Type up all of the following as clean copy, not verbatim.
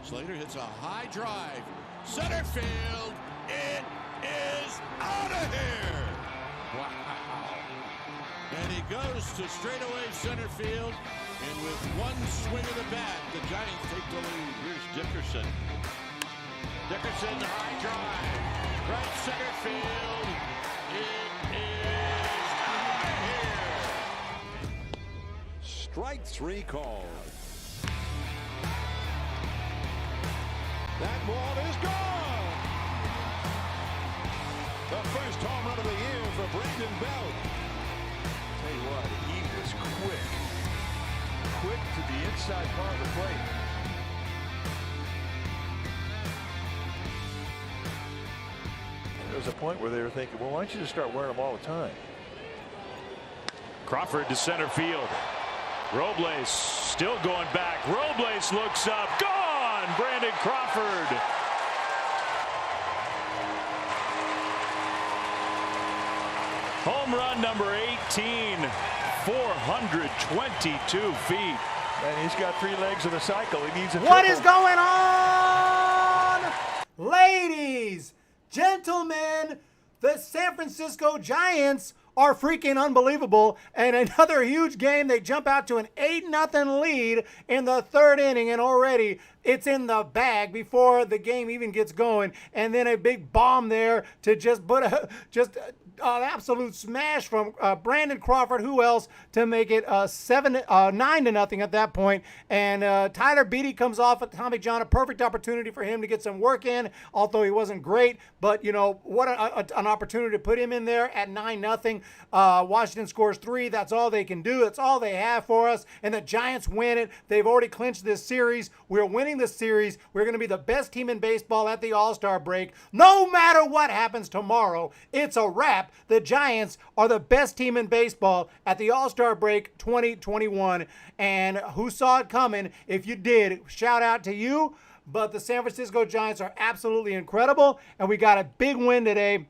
Slater hits a high drive. Center field. It is out of here. Wow. And he goes to straightaway center field. And with one swing of the bat, the Giants take the lead. Here's Dickerson. Dickerson, high drive. Right center field. It is out of here. Strike three called. That ball is gone. The first home run of the year for Brandon Belt. Tell you what, he was quick to the inside part of the plate. There was a point where they were thinking, well, why don't you just start wearing them all the time? Crawford to center field. Robles still going back. Robles looks up. Gone! Brandon Crawford. Home run number 18. 422 feet. And he's got 3 legs of the cycle. He needs a What triple. is going on? Ladies, gentlemen, the San Francisco Giants are freaking unbelievable. And another huge game. They jump out to an 8-0 lead in the 3rd inning, and already it's in the bag before the game even gets going. And then a big bomb there to just put an absolute smash from Brandon Crawford. Who else to make it 9-0 at that point? And Tyler Beatty comes off at Tommy John. A perfect opportunity for him to get some work in, although he wasn't great. But, you know, what an opportunity to put him in there at 9-0. Washington scores 3. That's all they can do. That's all they have for us. And the Giants win it. They've already clinched this series. We're winning the series. We're going to be the best team in baseball at the All-Star break. No matter what happens tomorrow, it's a wrap. The Giants are the best team in baseball at the All-Star break 2021. And who saw it coming? If you did, shout out to you. But the San Francisco Giants are absolutely incredible. And we got a big win today.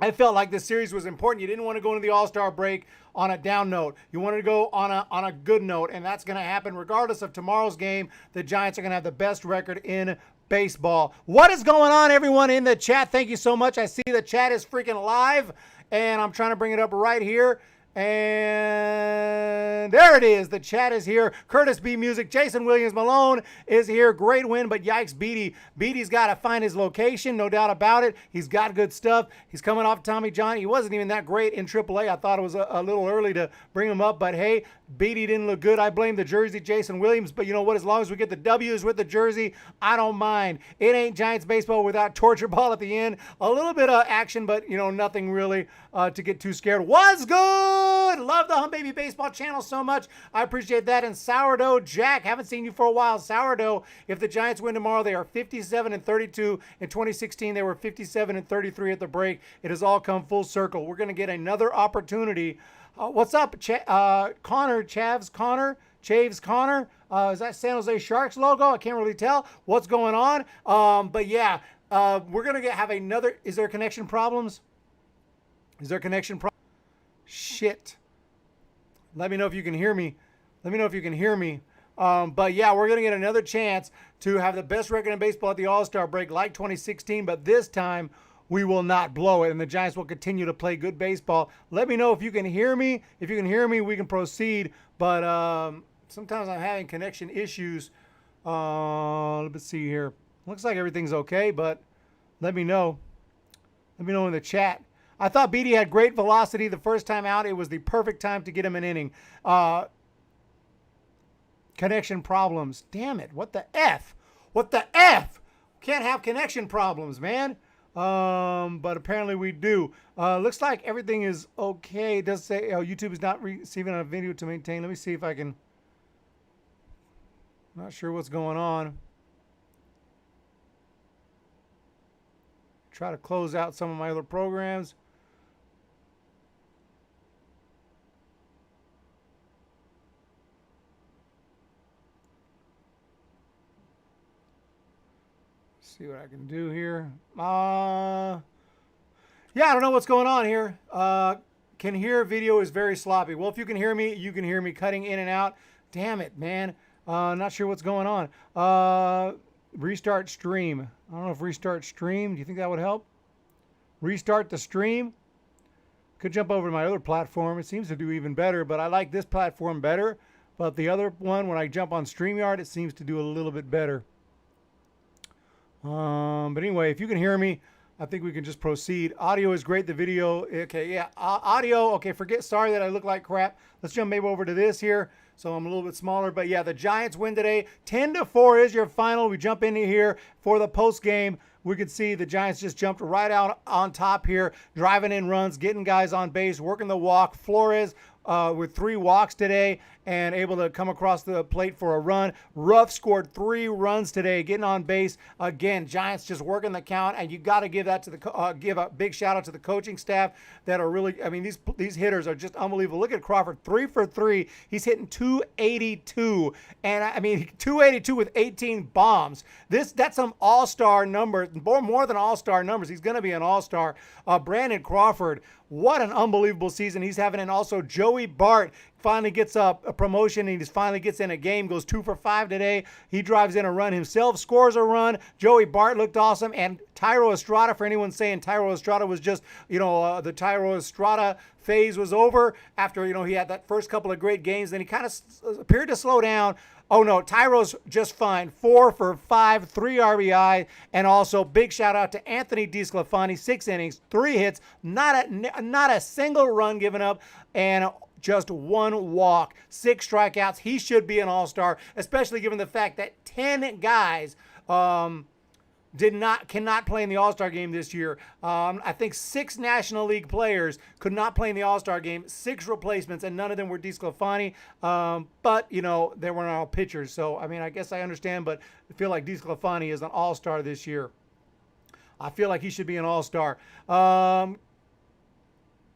I felt like this series was important. You didn't want to go into the All-Star break on a down note. You wanted to go on a good note, and that's going to happen regardless of tomorrow's game. The Giants are going to have the best record in baseball. What is going on, everyone in the chat? Thank you so much. I see the chat is freaking live, and I'm trying to bring it up right here. And there it is. The chat is here. Curtis B. Music. Jason Williams Malone is here. Great win, but yikes, Beatty. Beatty's got to find his location, no doubt about it. He's got good stuff. He's coming off Tommy John. He wasn't even that great in AAA. I thought it was a little early to bring him up, but hey, Beatty didn't look good. I blame the jersey, Jason Williams, but you know what? As long as we get the W's with the jersey, I don't mind. It ain't Giants baseball without torture ball at the end. A little bit of action, but you know, nothing really to get too scared. What's good? Love the Humm Baby Baseball channel so much. I appreciate that. And Sourdough Jack, haven't seen you for a while. Sourdough, if the Giants win tomorrow, they are 57-32. In 2016, they were 57-33 at the break. It has all come full circle. We're going to get another opportunity. What's up, Connor, Chaves Connor? Is that San Jose Sharks logo? I can't really tell what's going on. But yeah, we're going to have another. Is there connection problems? Shit. Let me know if you can hear me. But yeah, we're going to get another chance to have the best record in baseball at the All-Star break like 2016. But this time, we will not blow it, and the Giants will continue to play good baseball. Let me know if you can hear me. If you can hear me, we can proceed. But sometimes I'm having connection issues. Let's see here. Looks like everything's okay, but let me know. Let me know in the chat. I thought Beatty had great velocity the first time out. It was the perfect time to get him an inning. Connection problems. Damn it. What the F? Can't have connection problems, man. But apparently we do. Looks like everything is okay. It does say YouTube is not receiving a video to maintain. Let me see if I can. Not sure what's going on. Try to close out some of my other programs. See what I can do here. Yeah, I don't know what's going on here. Can hear video is very sloppy. Well, if you can hear me, you can hear me cutting in and out. Damn it, man. Not sure what's going on. Restart stream. I don't know if restart stream. Do you think that would help? Restart the stream. Could jump over to my other platform. It seems to do even better, but I like this platform better. But the other one, when I jump on StreamYard, it seems to do a little bit better. But anyway, if you can hear me, I think we can just proceed. Audio is great. The video, okay, yeah. Audio, okay, sorry that I look like crap. Let's jump maybe over to this here. So I'm a little bit smaller. But yeah, the Giants win today. 10-4 is your final. We jump into here for the post game. We can see the Giants just jumped right out on top here, driving in runs, getting guys on base, working the walk. Flores with 3 walks today and able to come across the plate for a run. Ruff scored 3 runs today, getting on base. Again, Giants just working the count, and you got to give that to the give a big shout out to the coaching staff that are really. I mean, these hitters are just unbelievable. Look at Crawford, 3 for 3. He's hitting 282, and I mean 282 with 18 bombs. That's some all-star numbers, more than all-star numbers. He's going to be an all-star. Brandon Crawford. What an unbelievable season he's having. And also Joey Bart finally gets a promotion, and he just finally gets in a game, goes 2 for 5 today. He drives in a run himself, scores a run. Joey Bart looked awesome. And Thairo Estrada, for anyone saying Thairo Estrada was just, the Thairo Estrada phase was over after, he had that first couple of great games. Then he kind of appeared to slow down. Oh, no, Tyro's just fine. 4 for 5, 3 RBI, and also big shout-out to Anthony DeSclafani, 6 innings, 3 hits, not a single run given up, and just 1 walk, 6 strikeouts. He should be an all-star, especially given the fact that 10 guys cannot play in the All-Star game this year. I think 6 National League players could not play in the All-Star game, 6 replacements, and none of them were DeSclafani. But, they weren't all pitchers. So, I mean, I guess I understand, but I feel like DeSclafani is an All-Star this year. I feel like he should be an All-Star.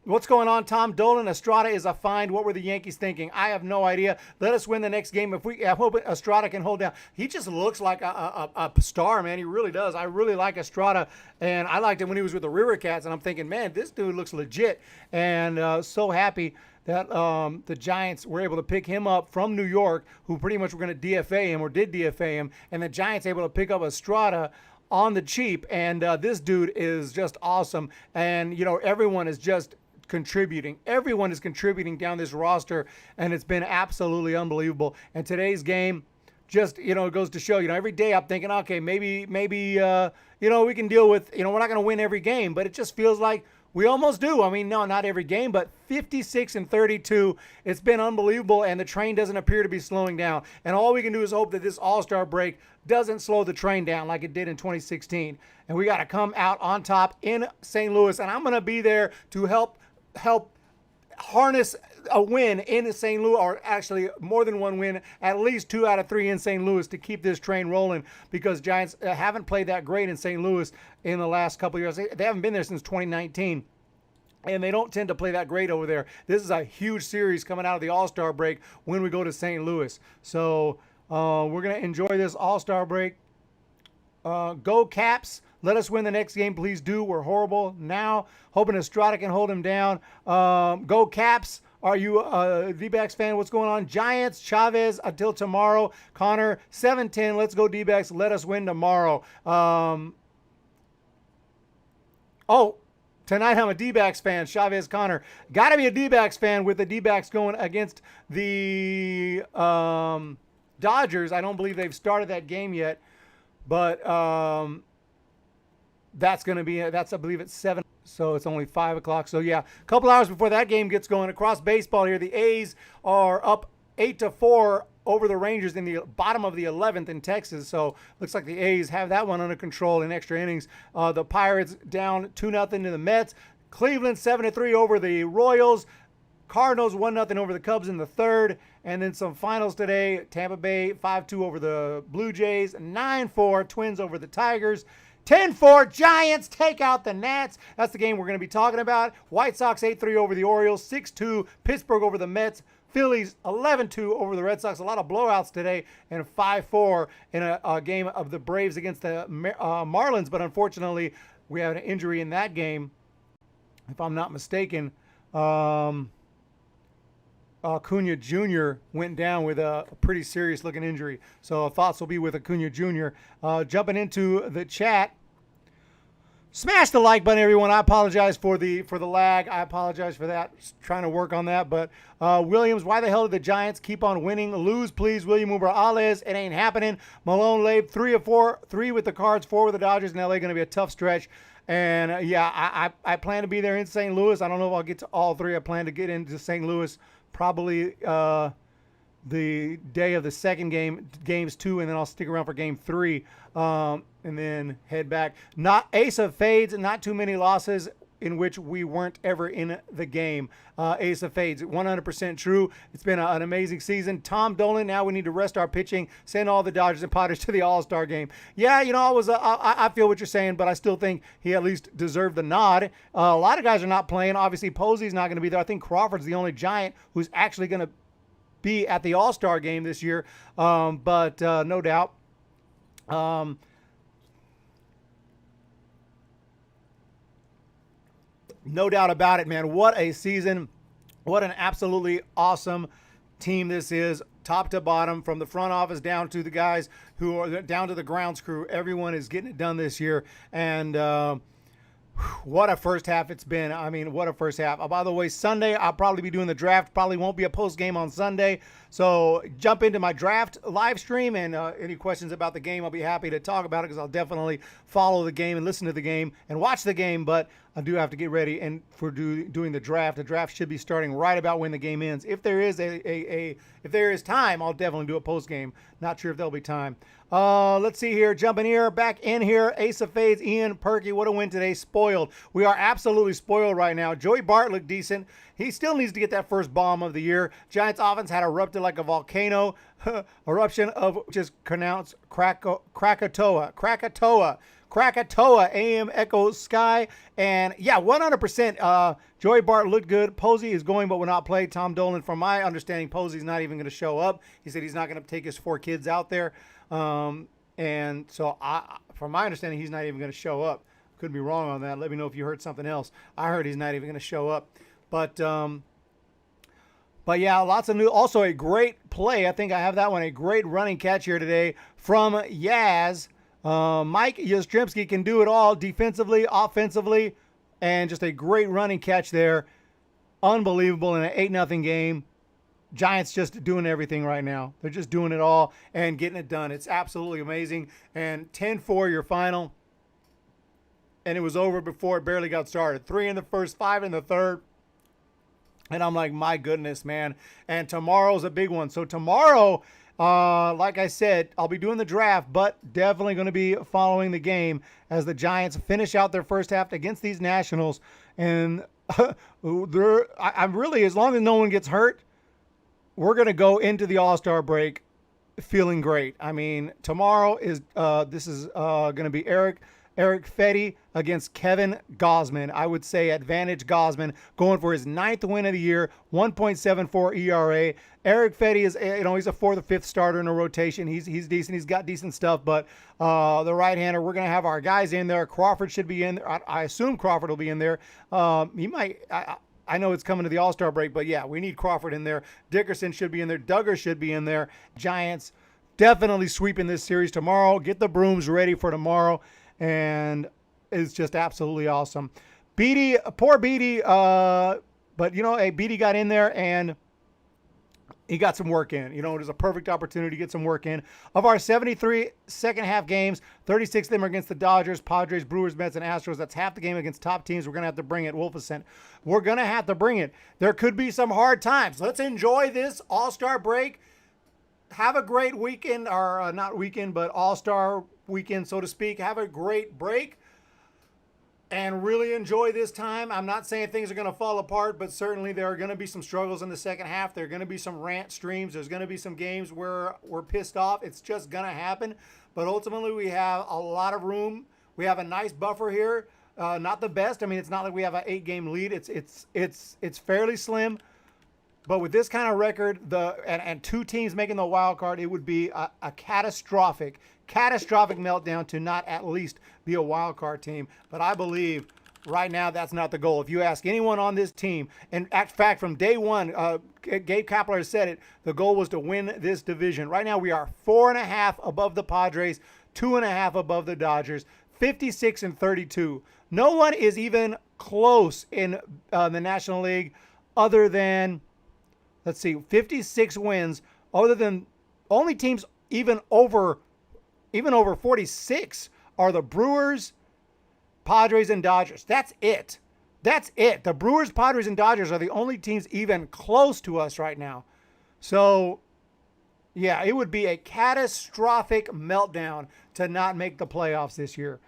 What's going on, Tom Dolan? Estrada is a find. What were the Yankees thinking? I have no idea. Let us win the next game. I hope Estrada can hold down. He just looks like a star, man. He really does. I really like Estrada, and I liked him when he was with the River Cats, and I'm thinking, man, this dude looks legit. And so happy that the Giants were able to pick him up from New York, who pretty much were going to DFA him or did DFA him, and the Giants able to pick up Estrada on the cheap. And this dude is just awesome. And, everyone is just contributing. Everyone is contributing down this roster, and it's been absolutely unbelievable. And today's game just, it goes to show, every day I'm thinking, okay, maybe we can deal with, we're not going to win every game, but it just feels like we almost do. I mean, no, not every game, but 56-32. It's been unbelievable, and the train doesn't appear to be slowing down. And all we can do is hope that this All-Star break doesn't slow the train down like it did in 2016. And we got to come out on top in St. Louis, and I'm going to be there to help harness a win in St. Louis, or actually more than 1 win, at least 2 out of 3 in St. Louis to keep this train rolling, because Giants haven't played that great in St. Louis in the last couple of years. They haven't been there since 2019. And they don't tend to play that great over there. This is a huge series coming out of the All-Star break when we go to St. Louis. So we're going to enjoy this All-Star break. Go Caps. Let us win the next game. Please do. We're horrible now. Hoping Estrada can hold him down. Go Caps. Are you a D-backs fan? What's going on? Giants, Chavez, until tomorrow. Connor, 7-10. Let's go D-backs. Let us win tomorrow. Tonight I'm a D-backs fan. Chavez, Connor. Got to be a D-backs fan with the D-backs going against the Dodgers. I don't believe they've started that game yet. But that's going to be, I believe it's 7. So it's only 5 o'clock. So yeah, a couple hours before that game gets going. Across baseball here, the A's are up 8-4 over the Rangers in the bottom of the 11th in Texas. So looks like the A's have that one under control in extra innings. The Pirates down 2-0 to the Mets. Cleveland 7-3 over the Royals. Cardinals 1-0 over the Cubs in the 3rd. And then some finals today. Tampa Bay 5-2 over the Blue Jays. 9-4 Twins over the Tigers. 10-4 Giants take out the Nats. That's the game we're going to be talking about. White Sox 8-3 over the Orioles. 6-2 Pittsburgh over the Mets. Phillies 11-2 over the Red Sox. A lot of blowouts today. And 5-4 in a game of the Braves against the Marlins. But unfortunately, we had an injury in that game, if I'm not mistaken. Acuna Jr. went down with a pretty serious looking injury. So thoughts will be with Acuna Jr. Jumping into the chat. Smash the like button, everyone. I apologize for the lag. I apologize for that. Just trying to work on that. But Williams, why the hell did the Giants keep on winning? Lose, please. William Morales. It ain't happening. Malone Labe, 3 of 4. 3 with the Cards, 4 with the Dodgers. And LA going to be a tough stretch. And I plan to be there in St. Louis. I don't know if I'll get to all 3. I plan to get into St. Louis probably the day of the second game, games 2, and then I'll stick around for game 3, and then head back. Not Ace of Fades, not too many losses in which we weren't ever in the game. Ace of Fades, 100% true. It's been an amazing season. Tom Dolan, now we need to rest our pitching, send all the Dodgers and Padres to the All-Star game. Yeah, I feel what you're saying, but I still think he at least deserved the nod. A lot of guys are not playing. Obviously, Posey's not going to be there. I think Crawford's the only Giant who's actually going to be at the All-Star game this year, but no doubt. No doubt about it, man. What a season. What an absolutely awesome team this is, top to bottom, from the front office down to the guys who are down to the grounds crew. Everyone is getting it done this year. And what a first half it's been. I mean, what a first half. By the way, Sunday, I'll probably be doing the draft. Probably won't be a post game on Sunday. So jump into my draft live stream, and any questions about the game, I'll be happy to talk about it, because I'll definitely follow the game and listen to the game and watch the game. But I do have to get ready and for doing the draft. The draft should be starting right about when the game ends. If there is if there is time, I'll definitely do a post game. Not sure if there'll be time. Let's see here. Jumping here, back in here. Ace of Fades, Ian Perky. What a win today. Spoiled. We are absolutely spoiled right now. Joey Bart looked decent. He still needs to get that first bomb of the year. Giants offense had erupted like a volcano. Eruption of just pronounced Krakatoa. Krakatoa, AM Echo Sky. And yeah, 100%. Joey Bart looked good. Posey is going but will not play. Tom Dolan, from my understanding, Posey's not even going to show up. He said he's not going to take his 4 kids out there. And so from my understanding, he's not even going to show up. Could be wrong on that. Let me know if you heard something else. I heard he's not even going to show up. But yeah, lots of new. Also, a great play. I think I have that one. A great running catch here today from Yaz. Mike Yastrzemski can do it all defensively, offensively, and just a great running catch there. Unbelievable in an 8-0 game. Giants just doing everything right now. They're just doing it all and getting it done. It's absolutely amazing. And 10-4 your final. And it was over before it barely got started. 3 in the first, 5 in the third. And I'm like, my goodness, man. And tomorrow's a big one. So tomorrow, like I said, I'll be doing the draft, but definitely going to be following the game as the Giants finish out their first half against these Nationals. And I'm really, as long as no one gets hurt, we're going to go into the All-Star break feeling great. I mean, tomorrow is this is going to be Eric Fetty against Kevin Gausman. I would say advantage Gausman, going for his 9th win of the year, 1.74 ERA. Eric Fetty is, he's a 4th or 5th starter in a rotation. He's decent. He's got decent stuff, but the right-hander, we're going to have our guys in there. Crawford should be in there. I assume Crawford will be in there. He might. I know it's coming to the All-Star break, but yeah, we need Crawford in there. Dickerson should be in there. Duggar should be in there. Giants definitely sweeping this series tomorrow. Get the brooms ready for tomorrow. And it's just absolutely awesome. Beatty, poor Beatty, but Beatty got in there and he got some work in. It was a perfect opportunity to get some work in. Of our 73 second half games, 36 of them are against the Dodgers, Padres, Brewers, Mets, and Astros. That's half the game against top teams. We're going to have to bring it. Wolfison. We're going to have to bring it. There could be some hard times. Let's enjoy this All-Star break. Have a great weekend, or not weekend, but All-Star weekend, so to speak. Have a great break and really enjoy this time. I'm not saying things are going to fall apart, but certainly there are going to be some struggles in the second half. There are going to be some rant streams. There's going to be some games where we're pissed off. It's just going to happen. But ultimately, we have a lot of room. We have a nice buffer here. Not the best. I mean, it's not like we have an 8-game lead. It's fairly slim. But with this kind of record, and 2 teams making the wild card, it would be a catastrophic meltdown to not at least be a wild card team. But I believe right now, that's not the goal. If you ask anyone on this team, and in fact, from day one, Gabe Kapler has said it, the goal was to win this division. Right now, we are 4.5 above the Padres, 2.5 above the Dodgers, 56-32. No one is even close in the National League other than, let's see, 56 wins, other than only teams even over 46 are the Brewers, Padres, and Dodgers. That's it. That's it. The Brewers, Padres, and Dodgers are the only teams even close to us right now. So, yeah, it would be a catastrophic meltdown to not make the playoffs this year.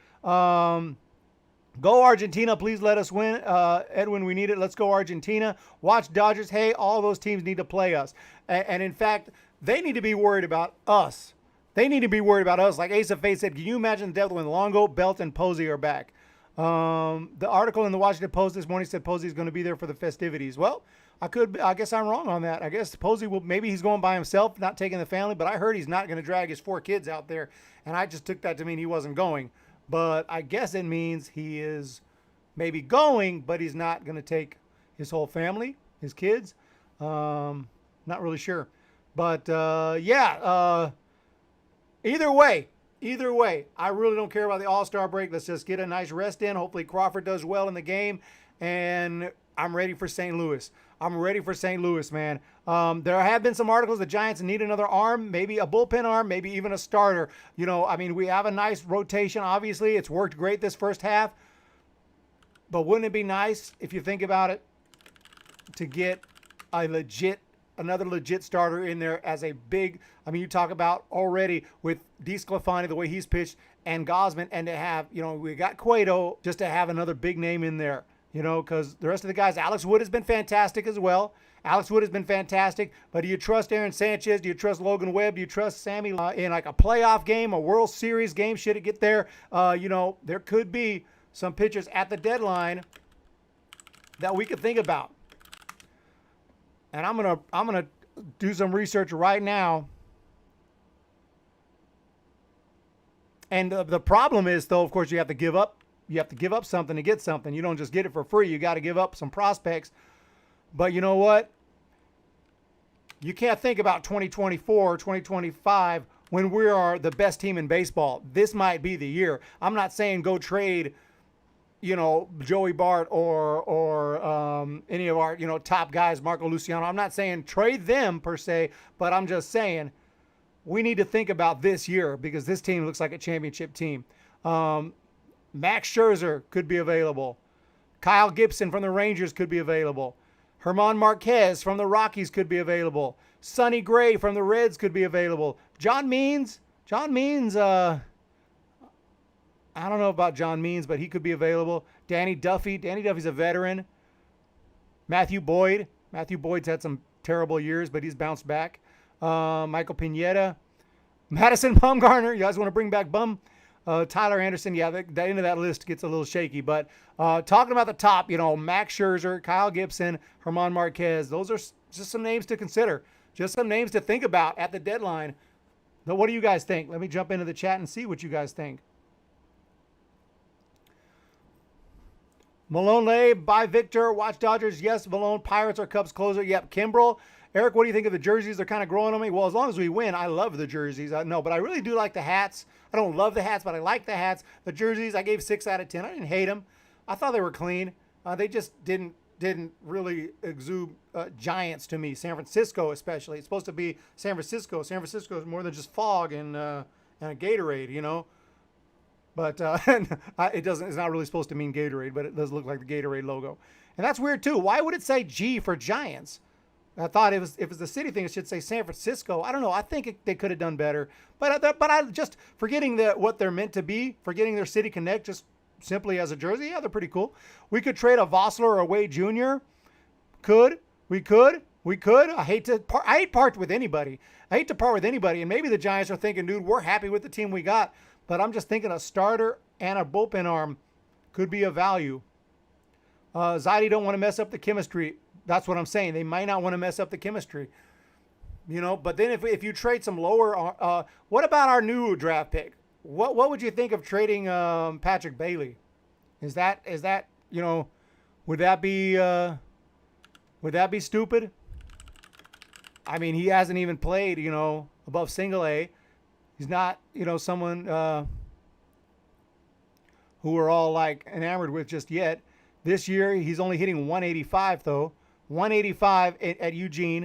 Go Argentina. Please let us win. Edwin, we need it. Let's go Argentina. Watch Dodgers. Hey, all those teams need to play us. And in fact, they need to be worried about us. They need to be worried about us. Like Ace of Faith said, can you imagine the depth when Longo, Belt, and Posey are back? The article in the Washington Post this morning said Posey is going to be there for the festivities. Well, I guess I'm wrong on that. I guess Posey maybe he's going by himself, not taking the family, but I heard he's not going to drag his 4 kids out there, and I just took that to mean he wasn't going. But I guess it means he is maybe going, but he's not going to take his whole family, his kids. Not really sure. But, either way, I really don't care about the All-Star break. Let's just get a nice rest in. Hopefully Crawford does well in the game, and I'm ready for St. Louis. I'm ready for St. Louis, man. There have been some articles the Giants need another arm, maybe a bullpen arm, maybe even a starter. We have a nice rotation, obviously. It's worked great this first half. But wouldn't it be nice, if you think about it, to get another legit starter in there as a big, you talk about already with DeSclafani, the way he's pitched, and Gosman, and to have, we got Cueto, just to have another big name in there, because the rest of the guys, Alex Wood has been fantastic as well. But do you trust Aaron Sanchez? Do you trust Logan Webb? Do you trust Sammy in like a playoff game, a World Series game? Should it get there? There could be some pitchers at the deadline that we could think about. And I'm gonna do some research right now. And the problem is, though, of course, you have to give up. You have to give up something to get something. You don't just get it for free. You got to give up some prospects. But you know what? You can't think about 2024 or 2025 when we are the best team in baseball. This might be the year. I'm not saying go trade, Joey Bart or any of our, top guys, Marco Luciano. I'm not saying trade them per se, but I'm just saying we need to think about this year because this team looks like a championship team. Max Scherzer could be available. Kyle Gibson from the Rangers could be available. Herman Marquez from the Rockies could be available. Sonny Gray from the Reds could be available. John Means, I don't know about John Means, but he could be available. Danny Duffy's a veteran. Matthew Boyd's had some terrible years, but he's bounced back. Michael Pineda. Madison Bumgarner. You guys want to bring back Bum? Tyler Anderson. Yeah, the end of that list gets a little shaky. But talking about the top, Max Scherzer, Kyle Gibson, Herman Marquez. Those are just some names to consider. Just some names to think about at the deadline. Now, what do you guys think? Let me jump into the chat and see what you guys think. Malone Lay, bye Victor. Watch Dodgers. Yes, Malone. Pirates or Cubs closer. Yep. Kimbrel. Eric, what do you think of the jerseys? They're kind of growing on me. Well, as long as we win, I love the jerseys. No, but I really do like the hats. I don't love the hats, but I like the hats. The jerseys, I gave 6 out of 10. I didn't hate them. I thought they were clean. They just didn't really exude Giants to me. San Francisco, especially. It's supposed to be San Francisco. San Francisco is more than just fog and a Gatorade, But it doesn't. It's not really supposed to mean Gatorade, but it does look like the Gatorade logo, and that's weird too. Why would it say G for Giants? I thought if it was the city thing, it should say San Francisco. I don't know. I think they could have done better, but I just forgetting what they're meant to be, forgetting their city connect just simply as a jersey. Yeah, they're pretty cool. We could trade a Vossler or a Wade Jr. We could. I hate to part with anybody. And maybe the Giants are thinking, dude, we're happy with the team we got. But I'm just thinking a starter and a bullpen arm could be of value. Zaidi don't want to mess up the chemistry. That's what I'm saying. They might not want to mess up the chemistry. But then if you trade some lower, what about our new draft pick? What would you think of trading Patrick Bailey? Is that would that be stupid? I mean, he hasn't even played, above single A. He's not, someone who we're all like enamored with just yet. This year, he's only hitting 185 though. 185 at Eugene,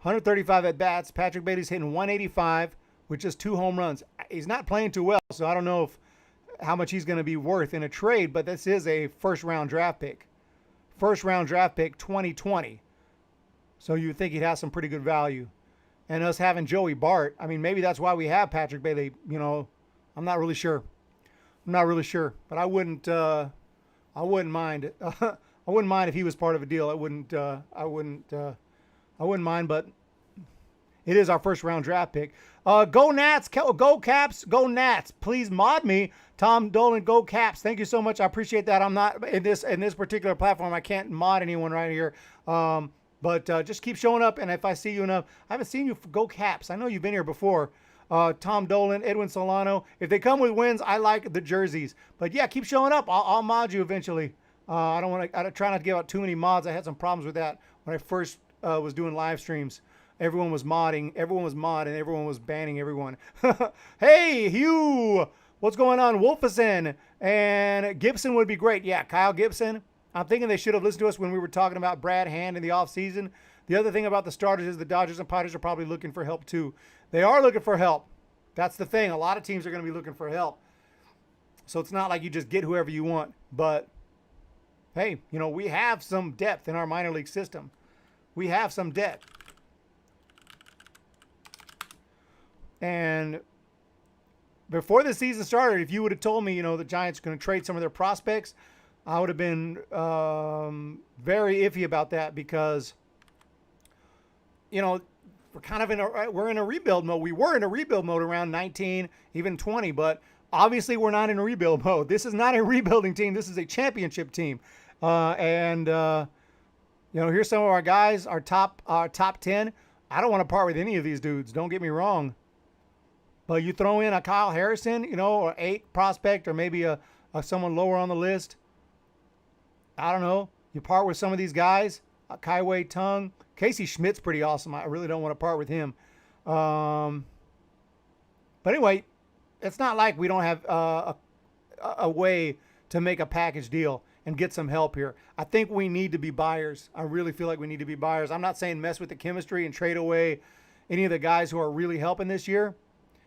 135 at bats. Patrick Bailey's hitting 185 with just 2 home runs. He's not playing too well, so I don't know how much he's going to be worth in a trade, but this is a first-round draft pick. First-round draft pick 2020. So you would think he'd have some pretty good value. And us having Joey Bart, I mean, maybe that's why we have Patrick Bailey. I'm not really sure. But I wouldn't mind. I wouldn't mind if he was part of a deal. I wouldn't mind, but it is our first round draft pick. Go Nats, go Caps, go Nats. Please mod me, Tom Dolan. Go Caps. Thank you so much. I appreciate that. I'm not in this particular platform. I can't mod anyone right here. But just keep showing up, and if I see you enough, I haven't seen you. Go Caps. I know you've been here before. Tom Dolan, Edwin Solano. If they come with wins, I like the jerseys. But yeah, keep showing up. I'll mod you eventually. I try not to give out too many mods. I had some problems with that when I first was doing live streams. Everyone was modding. Everyone was and everyone was banning everyone. Hey, Hugh. What's going on? Wolfison and Gibson would be great. Yeah, Kyle Gibson. I'm thinking they should have listened to us when we were talking about Brad Hand in the offseason. The other thing about the starters is the Dodgers and Padres are probably looking for help too. They are looking for help. That's the thing. A lot of teams are going to be looking for help. So it's not like you just get whoever you want. But, hey, we have some depth in our minor league system. We have some depth. And before the season started, if you would have told me, the Giants are going to trade some of their prospects, I would have been very iffy about that because, we're kind of we're in a rebuild mode. We were in a rebuild mode around 19, even 20, but obviously we're not in a rebuild mode. This is not a rebuilding team. This is a championship team. Here's some of our guys, our top 10. I don't want to part with any of these dudes. Don't get me wrong. But you throw in a Kyle Harrison, or 8 prospect, or maybe a someone lower on the list. I don't know. You part with some of these guys. Kaiwei Tung. Casey Schmidt's pretty awesome. I really don't want to part with him. But anyway, it's not like we don't have a way to make a package deal and get some help here. I think we need to be buyers. I really feel like we need to be buyers. I'm not saying mess with the chemistry and trade away any of the guys who are really helping this year.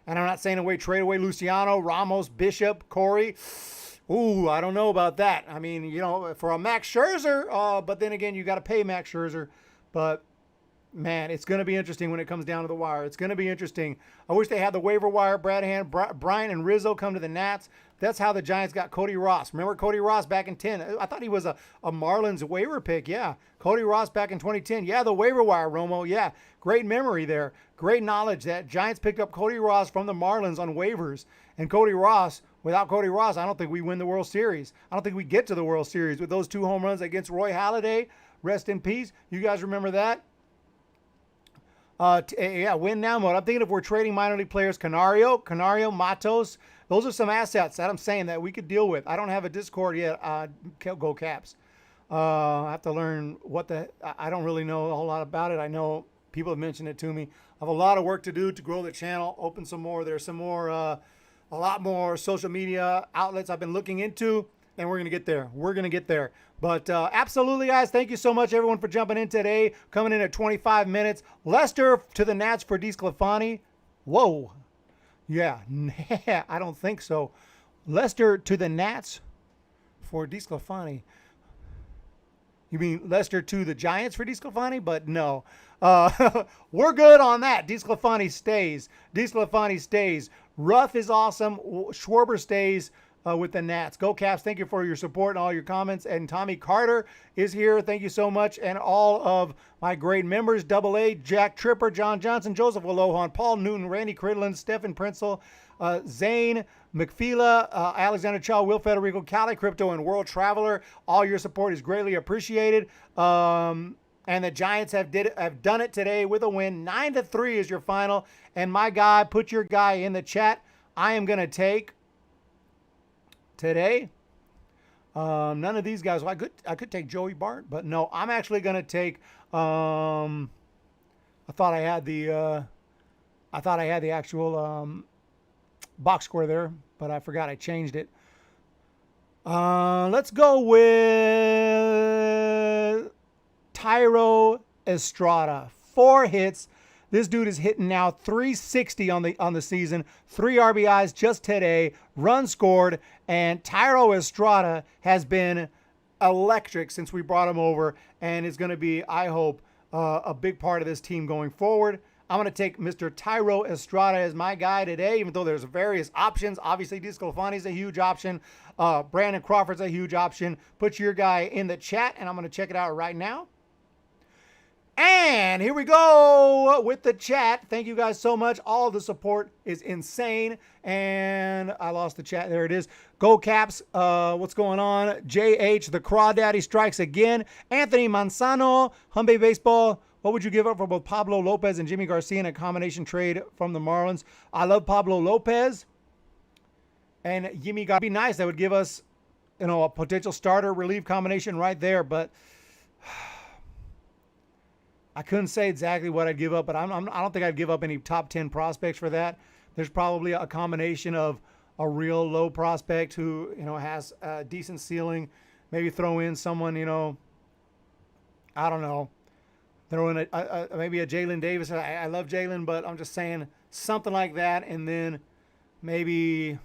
And I'm not saying trade away Luciano, Ramos, Bishop, Corey. Ooh, I don't know about that. I mean, for a Max Scherzer, but then again, you got to pay Max Scherzer. But, man, it's going to be interesting when it comes down to the wire. It's going to be interesting. I wish they had the waiver wire. Brad Hand, Bryant, and Rizzo come to the Nats. That's how the Giants got Cody Ross. Remember Cody Ross back in 10? I thought he was a Marlins waiver pick. Yeah, Cody Ross back in 2010. Yeah, the waiver wire, Romo. Yeah, great memory there. Great knowledge that Giants picked up Cody Ross from the Marlins on waivers. And Cody Ross, without Cody Ross, I don't think we win the World Series. I don't think we get to the World Series with those 2 home runs against Roy Halladay. Rest in peace. You guys remember that? Win now mode. I'm thinking if we're trading minor league players, Canario, Matos, those are some assets that I'm saying that we could deal with. I don't have a Discord yet. Go Caps. I have to learn I don't really know a whole lot about it. I know people have mentioned it to me. I have a lot of work to do to grow the channel, open some more. There's some more, a lot more social media outlets I've been looking into, and we're going to get there. We're going to get there. But absolutely, guys, thank you so much, everyone, for jumping in today. Coming in at 25 minutes. Lester to the Nats for DeSclafani. Whoa. Yeah, I don't think so. Lester to the Nats for DeSclafani. You mean Lester to the Giants for DeSclafani? But no. We're good on that. DeSclafani stays. DeSclafani stays. Ruff is awesome. Schwarber stays. With the Nats. Go Caps. Thank you for your support and all your comments. And Tommy Carter is here. Thank you so much. And all of my great members, Double A, Jack Tripper, John Johnson, Joseph Alohan, Paul Newton, Randy Cridlin, Stephen Prinzel, Zane, McFeela, Alexander Chaw, Will Federico, Cali Crypto, and World Traveler. All your support is greatly appreciated. And the Giants have done it today with a win. 9-3 is your final. And my guy, put your guy in the chat. I am going to take today, None of these guys. Well, I could take Joey Bart, but no, I'm actually going to take. I thought I had the actual box score there, but I forgot I changed it. Let's go with Thairo Estrada. 4 hits. This dude is hitting now 360 on the season. 3 RBIs just today. Run scored. And Thairo Estrada has been electric since we brought him over, and is going to be, I hope, a big part of this team going forward. I'm going to take Mr. Thairo Estrada as my guy today, even though there's various options. Obviously, DeSclafani is a huge option. Brandon Crawford's a huge option. Put your guy in the chat, and I'm going to check it out right now. And here we go with the chat. Thank you guys so much. All the support is insane. And I lost the chat. There it is. Go Caps. What's going on? JH, the Crawdaddy strikes again. Anthony Manzano, Humm Baseball. What would you give up for both Pablo Lopez and Jimmy Garcia in a combination trade from the Marlins? I love Pablo Lopez. And Jimmy Garcia. Be nice. That would give us, a potential starter relief combination right there. But I couldn't say exactly what I'd give up, but I don't think I'd give up any top 10 prospects for that. There's probably a combination of a real low prospect who, has a decent ceiling. Maybe throw in someone, I don't know. Throw in maybe a Jalen Davis. I love Jalen, but I'm just saying something like that. And then maybe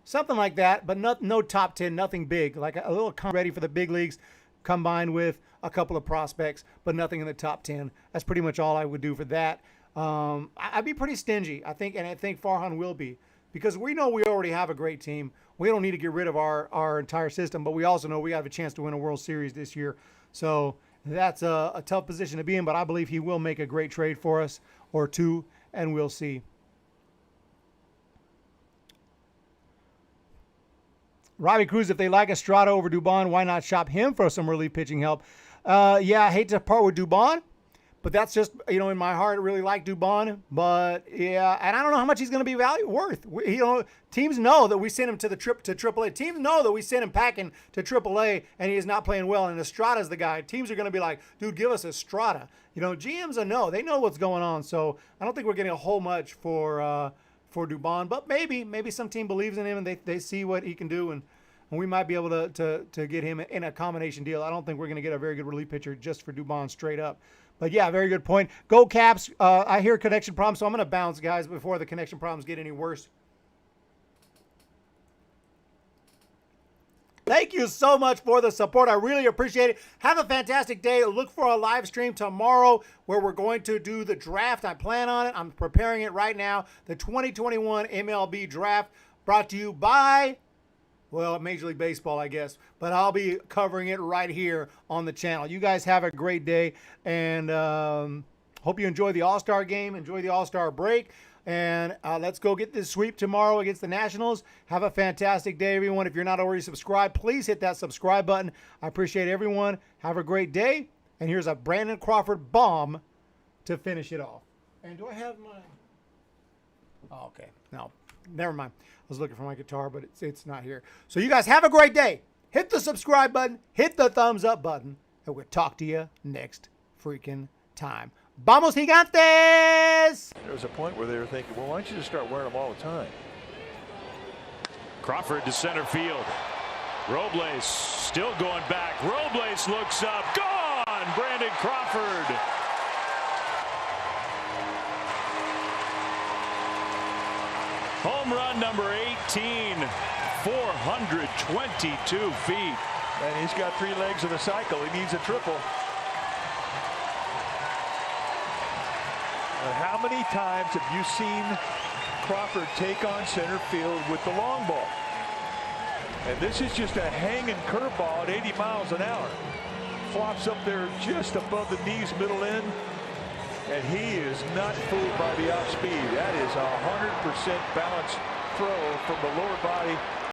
something like that, but no top 10, nothing big. Like a little ready for the big leagues, combined with a couple of prospects, but nothing in the top 10. That's pretty much all I would do for that. I'd be pretty stingy, I think, and I think Farhan will be, because we know we already have a great team. We don't need to get rid of our entire system, but we also know we have a chance to win a World Series this year. So that's a tough position to be in, but I believe he will make a great trade for us, or two, and we'll see. Robbie Cruz, if they like Estrada over Dubon, why not shop him for some relief pitching help? Yeah, I hate to part with Dubon, but that's just, in my heart, I really like Dubon. But, yeah, and I don't know how much he's going to be worth. Teams know that we sent him to AAA. Teams know that we sent him packing to AAA, and he is not playing well, and Estrada's the guy. Teams are going to be like, dude, give us Estrada. GMs know. They know what's going on. So I don't think we're getting a whole much for Dubon, but maybe some team believes in him and they see what he can do, and we might be able to get him in a combination deal. I don't think we're going to get a very good relief pitcher just for Dubon straight up. But yeah, very good point. Go Caps. I hear connection problems, so I'm going to bounce, guys, before the connection problems get any worse. Thank you so much for the support. I really appreciate it. Have a fantastic day. Look for a live stream tomorrow where we're going to do the draft. I plan on it. I'm preparing it right now. The 2021 MLB draft brought to you by, Major League Baseball, I guess. But I'll be covering it right here on the channel. You guys have a great day, and hope you enjoy the All-Star game. Enjoy the All-Star break. And let's go get this sweep tomorrow against the Nationals. Have a fantastic day, everyone. If you're not already subscribed, please hit that subscribe button. I appreciate everyone. Have a great day. And here's a Brandon Crawford bomb to finish it off. And do I have my... Oh, okay. No, never mind. I was looking for my guitar, but it's not here. So you guys have a great day. Hit the subscribe button. Hit the thumbs up button. And we'll talk to you next freaking time. ¡Vamos, Gigantes! There was a point where they were thinking, well, why don't you just start wearing them all the time? Crawford to center field. Robles still going back. Robles looks up. Gone! Brandon Crawford. Home run number 18. 422 feet. And he's got 3 legs of the cycle. He needs a triple. How many times have you seen Crawford take on center field with the long ball? And this is just a hanging curveball at 80 miles an hour. Flops up there just above the knees, middle end. And he is not fooled by the outspeed. That is a 100% balanced throw from the lower body